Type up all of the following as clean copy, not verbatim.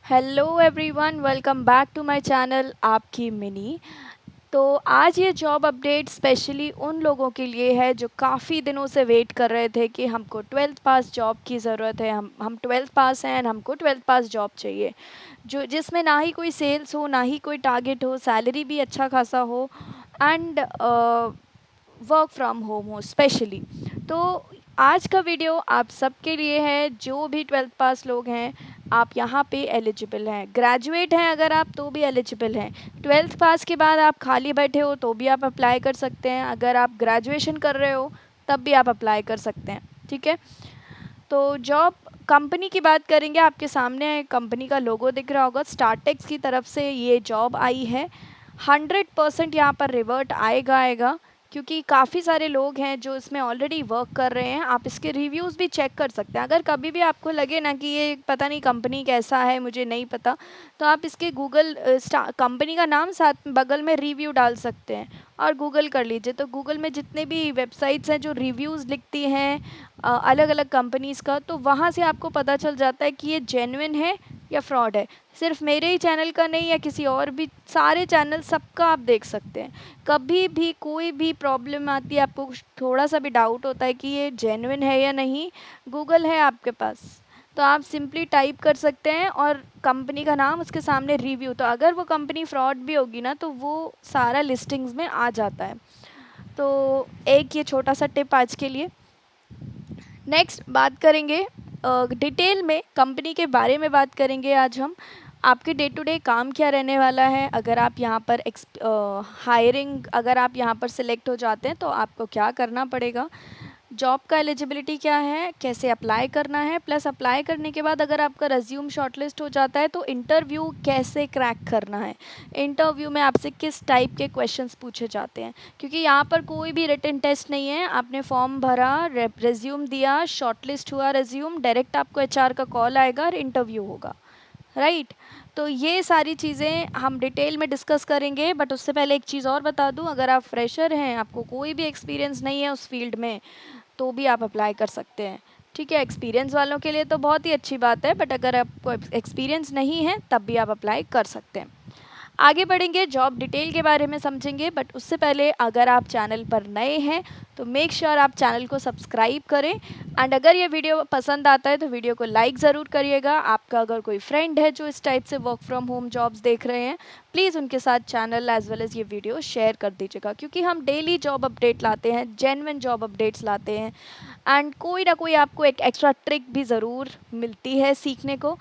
Hello everyone, welcome back to my channel आपकी मिनी। तो आज ये जॉब अपडेट स्पेशली उन लोगों के लिए है जो काफ़ी दिनों से वेट कर रहे थे कि हमको ट्वेल्थ पास जॉब की ज़रूरत है। हम ट्वेल्थ पास हैं एंड हमको ट्वेल्थ पास जॉब चाहिए, जो जिसमें ना ही कोई सेल्स हो, ना ही कोई टारगेट हो, सैलरी भी अच्छा खासा हो एंड वर्क फ्रॉम होम हो स्पेशली। तो आज का वीडियो आप सबके लिए है, जो भी ट्वेल्थ पास लोग हैं आप यहाँ पे एलिजिबल हैं। ग्रेजुएट हैं अगर आप तो भी एलिजिबल हैं। ट्वेल्थ पास के बाद आप खाली बैठे हो तो भी आप अप्लाई कर सकते हैं। अगर आप ग्रेजुएशन कर रहे हो तब भी आप अप्लाई कर सकते हैं। ठीक है, तो जॉब कंपनी की बात करेंगे। आपके सामने कंपनी का लोगो दिख रहा होगा, स्टारटेक्स की तरफ से ये जॉब आई है। 100% यहाँ पर रिवर्ट आएगा क्योंकि काफ़ी सारे लोग हैं जो इसमें ऑलरेडी वर्क कर रहे हैं। आप इसके रिव्यूज़ भी चेक कर सकते हैं। अगर कभी भी आपको लगे ना कि ये पता नहीं कंपनी कैसा है, मुझे नहीं पता, तो आप इसके गूगल कंपनी का नाम साथ में बगल में रिव्यू डाल सकते हैं और गूगल कर लीजिए। तो गूगल में जितने भी वेबसाइट्स हैं जो रिव्यूज़ लिखती हैं अलग अलग कंपनीज़ का, तो वहाँ से आपको पता चल जाता है कि ये जेन्युइन है या फ्रॉड है। सिर्फ मेरे ही चैनल का नहीं, या किसी और भी, सारे चैनल सबका आप देख सकते हैं। कभी भी कोई भी प्रॉब्लम आती है, आपको थोड़ा सा भी डाउट होता है कि ये जेन्युइन है या नहीं, गूगल है आपके पास, तो आप सिंपली टाइप कर सकते हैं और कंपनी का नाम, उसके सामने रिव्यू, तो अगर वो कंपनी फ्रॉड भी होगी ना तो वो सारा लिस्टिंग्स में आ जाता है। तो एक ये छोटा सा टिप आज के लिए। नेक्स्ट बात करेंगे डिटेल में कंपनी के बारे में बात करेंगे आज हम। आपके डे टू डे काम क्या रहने वाला है, अगर आप यहाँ पर हायरिंग, अगर आप यहाँ पर सिलेक्ट हो जाते हैं तो आपको क्या करना पड़ेगा, जॉब का एलिजिबिलिटी क्या है, कैसे अप्लाई करना है, प्लस अप्लाई करने के बाद अगर आपका रिज्यूम शॉर्टलिस्ट हो जाता है तो इंटरव्यू कैसे क्रैक करना है, इंटरव्यू में आपसे किस टाइप के क्वेश्चंस पूछे जाते हैं। क्योंकि यहाँ पर कोई भी रिटन टेस्ट नहीं है, आपने फॉर्म भरा, रिज्यूम दिया, शॉर्टलिस्ट हुआ रिज्यूम, डायरेक्ट आपको एचआर का कॉल आएगा और इंटरव्यू होगा। राइट, तो ये सारी चीज़ें हम डिटेल में डिस्कस करेंगे। बट उससे पहले एक चीज़ और बता दूं, अगर आप फ्रेशर हैं, आपको कोई भी एक्सपीरियंस नहीं है उस फील्ड में, तो भी आप अप्लाई कर सकते हैं। ठीक है, एक्सपीरियंस वालों के लिए तो बहुत ही अच्छी बात है, बट अगर आपको एक्सपीरियंस नहीं है तब भी आप अप्लाई कर सकते हैं। आगे बढ़ेंगे, जॉब डिटेल के बारे में समझेंगे, बट उससे पहले अगर आप चैनल पर नए हैं तो मेक श्योर आप चैनल को सब्सक्राइब करें। एंड अगर ये वीडियो पसंद आता है तो वीडियो को लाइक ज़रूर करिएगा। आपका अगर कोई फ्रेंड है जो इस टाइप से वर्क फ्रॉम होम जॉब्स देख रहे हैं, प्लीज़ उनके साथ चैनल एज वेल एज़ ये वीडियो शेयर कर दीजिएगा, क्योंकि हम डेली जॉब अपडेट लाते हैं, जेन्युइन जॉब अपडेट्स लाते हैं एंड कोई ना कोई आपको एक एक्स्ट्रा ट्रिक भी ज़रूर मिलती है सीखने को।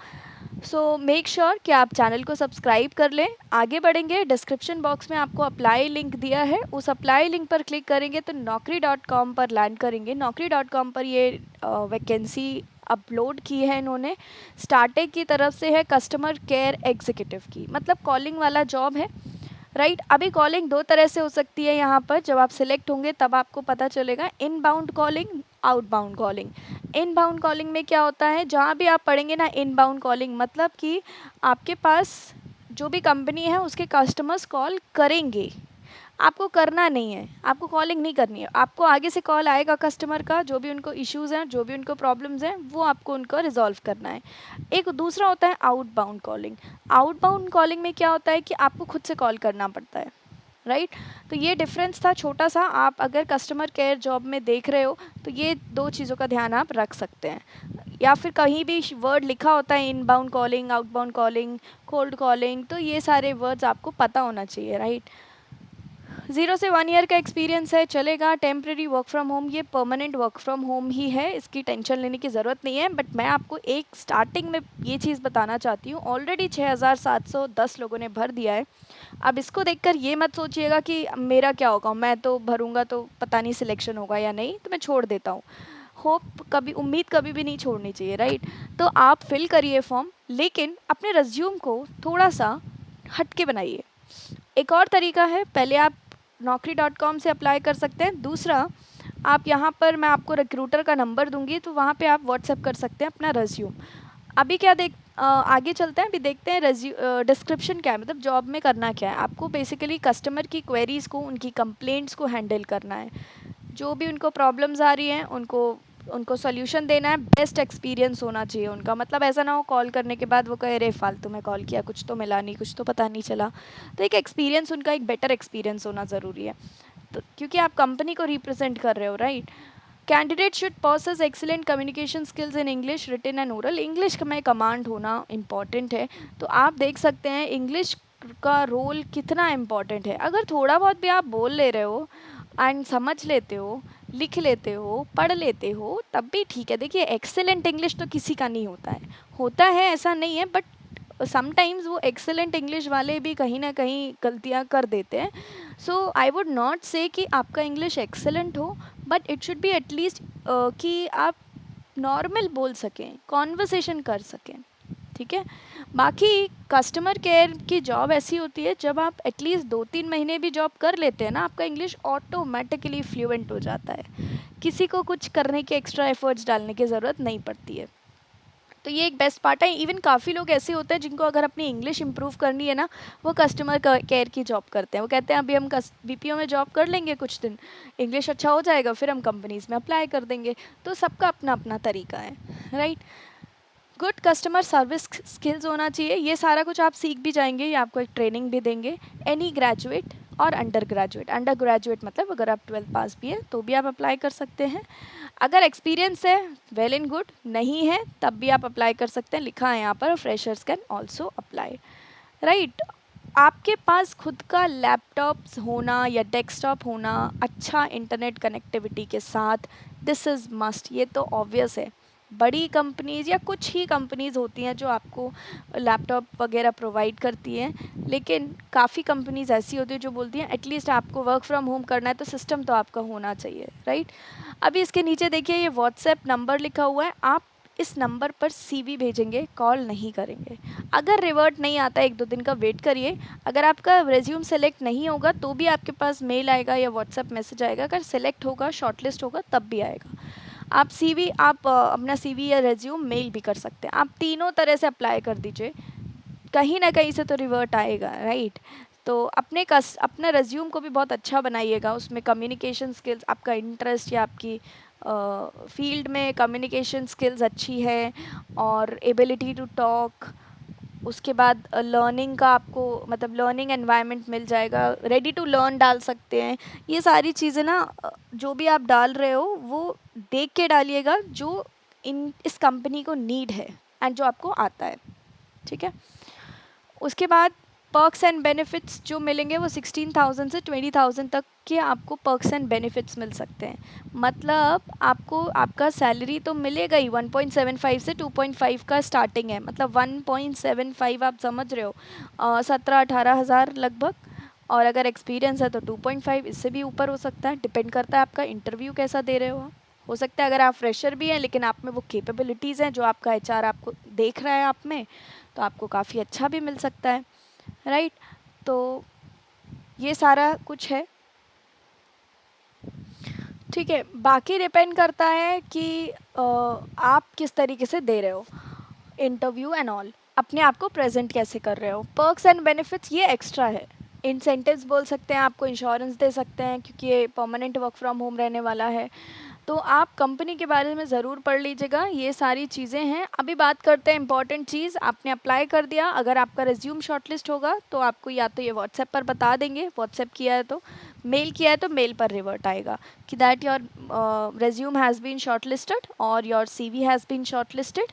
सो मेक श्योर कि आप चैनल को सब्सक्राइब कर लें। आगे बढ़ेंगे, डिस्क्रिप्शन बॉक्स में आपको अप्लाई लिंक दिया है, उस अप्लाई लिंक पर क्लिक करेंगे तो naukri.com पर लैंड करेंगे। naukri.com पर ये वैकेंसी अपलोड की है इन्होंने, स्टार्टेक की तरफ से है, कस्टमर केयर एग्जीक्यूटिव की, मतलब कॉलिंग वाला जॉब है। राइट, अभी कॉलिंग दो तरह से हो सकती है। यहाँ पर जब आप सिलेक्ट होंगे तब आपको पता चलेगा, inbound calling, outbound calling. Inbound calling में क्या होता है, जहाँ भी आप पढ़ेंगे ना, इनबाउंड कॉलिंग मतलब कि आपके पास जो भी कंपनी है उसके कस्टमर्स कॉल करेंगे, आपको करना नहीं है, आपको कॉलिंग नहीं करनी है। आपको आगे से कॉल आएगा कस्टमर का, जो भी उनको इश्यूज़ हैं, जो भी उनको प्रॉब्लम्स हैं, वो आपको उनको रिजॉल्व करना है। एक दूसरा होता है आउटबाउंड कॉलिंग। आउटबाउंड कॉलिंग में क्या होता है कि आपको खुद से कॉल करना पड़ता है। राइट, तो ये डिफरेंस था छोटा सा। आप अगर कस्टमर केयर जॉब में देख रहे हो तो ये दो चीज़ों का ध्यान आप रख सकते हैं। या फिर कहीं भी वर्ड लिखा होता है inbound calling, outbound calling, cold calling, तो ये सारे वर्ड्स आपको पता होना चाहिए। राइट, 0 से 1 ईयर का एक्सपीरियंस है चलेगा। टेम्प्रेरी वर्क फ्रॉम होम, ये परमानेंट वर्क फ्रॉम होम ही है, इसकी टेंशन लेने की ज़रूरत नहीं है। बट मैं आपको एक स्टार्टिंग में ये चीज़ बताना चाहती हूँ, ऑलरेडी 6,710 लोगों ने भर दिया है। अब इसको देखकर ये मत सोचिएगा कि मेरा क्या होगा, मैं तो भरूंगा तो पता नहीं सिलेक्शन होगा या नहीं, तो मैं छोड़ देता हूँ। होप कभी, उम्मीद कभी भी नहीं छोड़नी चाहिए। राइट, तो आप फिल करिए फॉर्म, लेकिन अपने रिज्यूम को थोड़ा सा हट के बनाइए। एक और तरीका है, पहले आप naukri.com से अप्लाई कर सकते हैं। दूसरा, आप यहाँ पर, मैं आपको रिक्रूटर का नंबर दूंगी तो वहाँ पे आप व्हाट्सएप कर सकते हैं अपना रिज्यूम। अभी क्या आगे चलते हैं, अभी देखते हैं डिस्क्रिप्शन क्या है, मतलब जॉब में करना क्या है। आपको बेसिकली कस्टमर की क्वेरीज़ को, उनकी कंप्लेंट्स को हैंडल करना है। जो भी उनको प्रॉब्लम्स आ रही हैं उनको उनको सॉल्यूशन देना है, बेस्ट एक्सपीरियंस होना चाहिए उनका। मतलब ऐसा ना हो कॉल करने के बाद वो कहे अरे फालतू में कॉल किया, कुछ तो मिला नहीं, कुछ तो पता नहीं चला। तो एक एक्सपीरियंस उनका एक बेटर एक्सपीरियंस होना ज़रूरी है, तो क्योंकि आप कंपनी को रिप्रेजेंट कर रहे हो, right. Candidate should possess excellent communication skills in English written and oral. English में कमांड होना इम्पॉर्टेंट है। तो आप देख सकते हैं इंग्लिश का रोल कितना इम्पॉर्टेंट है। अगर थोड़ा बहुत भी आप बोल ले रहे हो एंड समझ लेते हो, लिख लेते हो, पढ़ लेते हो, तब भी ठीक है। देखिए एक्सेलेंट इंग्लिश तो किसी का नहीं होता है, होता है ऐसा नहीं है, बट समटाइम्स वो एक्सेलेंट इंग्लिश वाले भी कहीं ना कहीं गलतियाँ कर देते हैं। सो आई वुड नॉट से कि आपका इंग्लिश एक्सेलेंट हो, but it should be at least कि आप नॉर्मल बोल सकें, कॉन्वर्सेशन कर सकें, ठीक है। बाकी कस्टमर केयर की जॉब ऐसी होती है जब आप एटलीस्ट 2-3 महीने भी जॉब कर लेते हैं ना, आपका इंग्लिश ऑटोमेटिकली फ्लुएंट हो जाता है। किसी को कुछ करने के एक्स्ट्रा एफर्ट्स डालने की ज़रूरत नहीं पड़ती है। तो ये एक बेस्ट पार्ट है। इवन काफ़ी लोग ऐसे होते हैं जिनको अगर अपनी इंग्लिश इंप्रूव करनी है ना, वो कस्टमर केयर की जॉब करते हैं। वो कहते हैं अभी हम बीपीओ में जॉब कर लेंगे कुछ दिन, इंग्लिश अच्छा हो जाएगा, फिर हम कंपनीज़ में अप्लाई कर देंगे। तो सबका अपना अपना तरीका है, right. Good customer service skills होना चाहिए। ये सारा कुछ आप सीख भी जाएंगे, ये आपको एक ट्रेनिंग भी देंगे। एनी ग्रेजुएट और अंडर ग्रेजुएट, अंडर ग्रेजुएट मतलब अगर आप 12th पास भी है तो भी आप अप्लाई कर सकते हैं। अगर एक्सपीरियंस है वेल एंड गुड, नहीं है तब भी आप अप्लाई कर सकते हैं। लिखा है यहाँ पर freshers can also apply, right. आपके पास खुद का लैपटॉप्स होना या डेस्कटॉप होना, अच्छा इंटरनेट कनेक्टिविटी के साथ, दिस इज़ मस्ट। ये तो ऑब्वियस है। बड़ी कंपनीज़ या कुछ ही कंपनीज़ होती हैं जो आपको लैपटॉप वगैरह प्रोवाइड करती हैं, लेकिन काफ़ी कंपनीज़ ऐसी होती हैं जो बोलती हैं एटलीस्ट आपको वर्क फ्रॉम होम करना है तो सिस्टम तो आपका होना चाहिए, राइट। अभी इसके नीचे देखिए ये व्हाट्सएप नंबर लिखा हुआ है, आप इस नंबर पर सीवी भेजेंगे, कॉल नहीं करेंगे। अगर रिवर्ट नहीं आता 1-2 दिन का वेट करिए। अगर आपका रिज्यूम सेलेक्ट नहीं होगा तो भी आपके पास मेल आएगा या व्हाट्सएप मैसेज आएगा। अगर सेलेक्ट होगा, शॉर्टलिस्ट होगा, तब भी आएगा। आप सीवी अपना सीवी या रिज्यूम मेल भी कर सकते हैं। आप तीनों तरह से अप्लाई कर दीजिए, कहीं ना कहीं से तो रिवर्ट आएगा, राइट। तो अपना रिज्यूम को भी बहुत अच्छा बनाइएगा, उसमें कम्युनिकेशन स्किल्स, आपका इंटरेस्ट या आपकी फील्ड में कम्युनिकेशन स्किल्स अच्छी है और एबिलिटी टू टॉक। उसके बाद लर्निंग का आपको मतलब लर्निंग एनवायरनमेंट मिल जाएगा, रेडी टू लर्न डाल सकते हैं। ये सारी चीज़ें ना जो भी आप डाल रहे हो वो देख के डालिएगा जो इस कंपनी को नीड है एंड जो आपको आता है, ठीक है। उसके बाद पर्क्स एंड बेनिफिट्स जो मिलेंगे वो 16,000 से 20,000 तक के आपको पर्क्स एंड बेनिफिट्स मिल सकते हैं। मतलब आपको आपका सैलरी तो मिलेगा ही, 1.75 से 2.5 का स्टार्टिंग है। मतलब 1.75 आप समझ रहे हो, 17-18 हज़ार लगभग। और अगर एक्सपीरियंस है तो 2.5, इससे भी ऊपर हो सकता है, डिपेंड करता है आपका इंटरव्यू कैसा दे रहे हो आप। हो सकता है अगर आप फ्रेशर भी हैं लेकिन आप में वो कैपेबिलिटीज़ हैं जो आपका एचआर आपको देख रहा है आप में, तो आपको काफ़ी अच्छा भी मिल सकता है, राइट। तो ये सारा कुछ है, ठीक है। बाकी डिपेंड करता है कि आप किस तरीके से दे रहे हो इंटरव्यू एंड ऑल, अपने आप को प्रेजेंट कैसे कर रहे हो। पर्क्स एंड बेनिफिट्स ये एक्स्ट्रा है। इंसेंटिव्स बोल सकते हैं, आपको इंश्योरेंस दे सकते हैं क्योंकि ये परमानेंट वर्क फ्रॉम होम रहने वाला है। तो आप कंपनी के बारे में ज़रूर पढ़ लीजिएगा, ये सारी चीज़ें हैं। अभी बात करते हैं इंपॉर्टेंट चीज़, आपने अप्लाई कर दिया, अगर आपका रिज्यूम शॉर्टलिस्ट होगा तो आपको या तो ये व्हाट्सएप पर बता देंगे, व्हाट्सएप किया है तो, मेल किया है तो मेल पर रिवर्ट आएगा कि that your resume has been shortlisted और your CV has been shortlisted,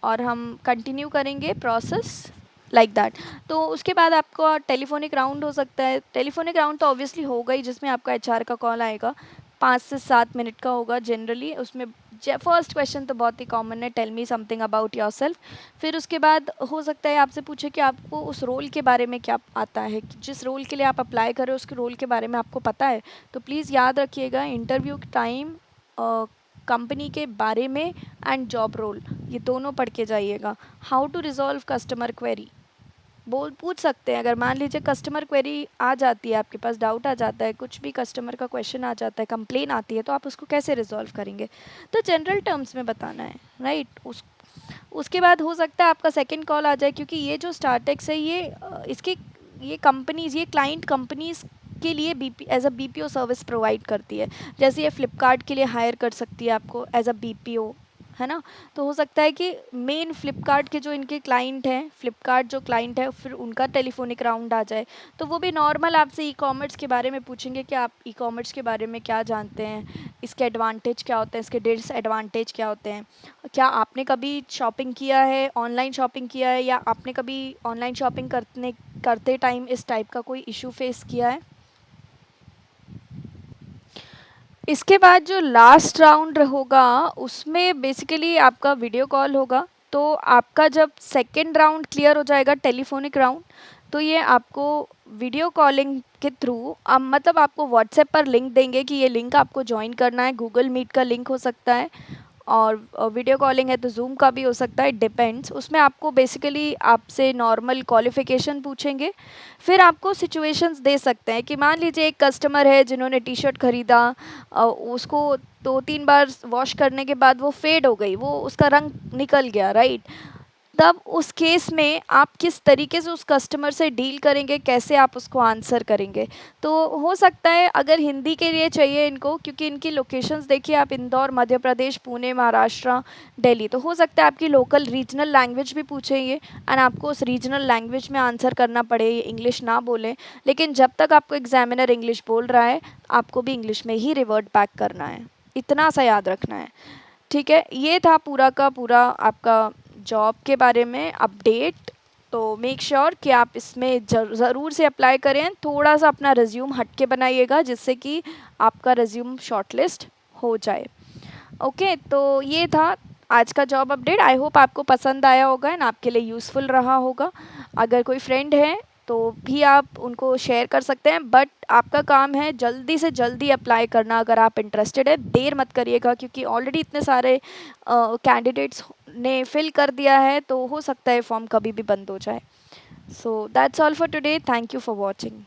और हम कंटिन्यू करेंगे प्रोसेस लाइक दैट। तो उसके बाद आपका टेलीफोनिक राउंड हो सकता है। टेलीफोनिक राउंड तो ऑब्वियसली होगा ही, जिसमें आपका एचआर का कॉल आएगा, 5 से 7 मिनट का होगा जनरली। उसमें फर्स्ट क्वेश्चन तो बहुत ही कॉमन है, tell me something about yourself. फिर उसके बाद हो सकता है आपसे पूछे कि आपको उस रोल के बारे में क्या आता है, कि जिस रोल के लिए आप अप्लाई करें उसके रोल के बारे में आपको पता है। तो प्लीज़ याद रखिएगा इंटरव्यू टाइम कंपनी के बारे में एंड जॉब रोल, ये दोनों पढ़ के जाइएगा। How to resolve customer query पूछ सकते हैं। अगर मान लीजिए कस्टमर क्वेरी आ जाती है, आपके पास डाउट आ जाता है, कुछ भी कस्टमर का क्वेश्चन आ जाता है, कंप्लेन आती है, तो आप उसको कैसे रिजॉल्व करेंगे, तो जनरल टर्म्स में बताना है, राइट। उसके बाद हो सकता है आपका सेकंड कॉल आ जाए, क्योंकि ये जो स्टार्टेक्स है ये इसकी ये कंपनीज़, ये क्लाइंट कंपनीज़ आपके लिए BP as a BPO service provide करती है। जैसे ये फ्लिपकार्ट के लिए हायर कर सकती है आपको एज अ बीपीओ, है ना। तो हो सकता है कि मेन फ्लिपकार्ट के जो इनके क्लाइंट हैं, फ्लिपकार्ट जो क्लाइंट है फिर उनका टेलीफोनिक राउंड आ जाए, तो वो भी नॉर्मल आपसे ई कॉमर्स के बारे में पूछेंगे कि आप ई कॉमर्स के बारे में क्या जानते हैं, इसके एडवांटेज क्या होते हैं, इसके डिसएडवांटेज क्या होते हैं, क्या आपने कभी शॉपिंग किया है, ऑनलाइन शॉपिंग किया है, या आपने कभी ऑनलाइन शॉपिंग करते टाइम इस टाइप का कोई इशू फेस किया है। इसके बाद जो लास्ट राउंड होगा उसमें बेसिकली आपका वीडियो कॉल होगा। तो आपका जब सेकंड राउंड क्लियर हो जाएगा, टेलीफोनिक राउंड, तो ये आपको वीडियो कॉलिंग के थ्रू मतलब आपको व्हाट्सएप पर लिंक देंगे कि ये लिंक आपको ज्वाइन करना है। गूगल मीट का लिंक हो सकता है, और वीडियो कॉलिंग है तो जूम का भी हो सकता है, डिपेंड्स। उसमें आपको बेसिकली आपसे नॉर्मल क्वालिफ़िकेशन पूछेंगे। फिर आपको सिचुएशंस दे सकते हैं कि मान लीजिए एक कस्टमर है जिन्होंने टी शर्ट ख़रीदा, उसको 2-3 बार वॉश करने के बाद वो फेड हो गई, वो उसका रंग निकल गया, राइट। तब उस केस में आप किस तरीके से उस कस्टमर से डील करेंगे, कैसे आप उसको आंसर करेंगे। तो हो सकता है अगर हिंदी के लिए चाहिए इनको, क्योंकि इनकी लोकेशंस देखिए आप, इंदौर मध्य प्रदेश, पुणे महाराष्ट्र, दिल्ली, तो हो सकता है आपकी लोकल रीजनल लैंग्वेज भी पूछे ये, एंड आपको उस रीजनल लैंग्वेज में आंसर करना पड़े, ये इंग्लिश ना बोलें। लेकिन जब तक आपको एग्जामिनर इंग्लिश बोल रहा है, आपको भी इंग्लिश में ही रिवर्ट बैक करना है, इतना सा याद रखना है। ठीक है, ये था पूरा का पूरा आपका जॉब के बारे में अपडेट। तो मेक श्योर कि आप इसमें ज़रूर से अप्लाई करें, थोड़ा सा अपना रिज्यूम हट के बनाइएगा जिससे कि आपका रिज्यूम शॉर्टलिस्ट हो जाए। ओके, तो ये था आज का जॉब अपडेट। आई होप आपको पसंद आया होगा एंड आपके लिए यूज़फुल रहा होगा। अगर कोई फ्रेंड है तो भी आप उनको शेयर कर सकते हैं, बट आपका काम है जल्दी से जल्दी अप्लाई करना। अगर आप इंटरेस्टेड है, देर मत करिएगा, क्योंकि ऑलरेडी इतने सारे कैंडिडेट्स ने फिल कर दिया है, तो हो सकता है फॉर्म कभी भी बंद हो जाए। So that's all for today, thank you for watching.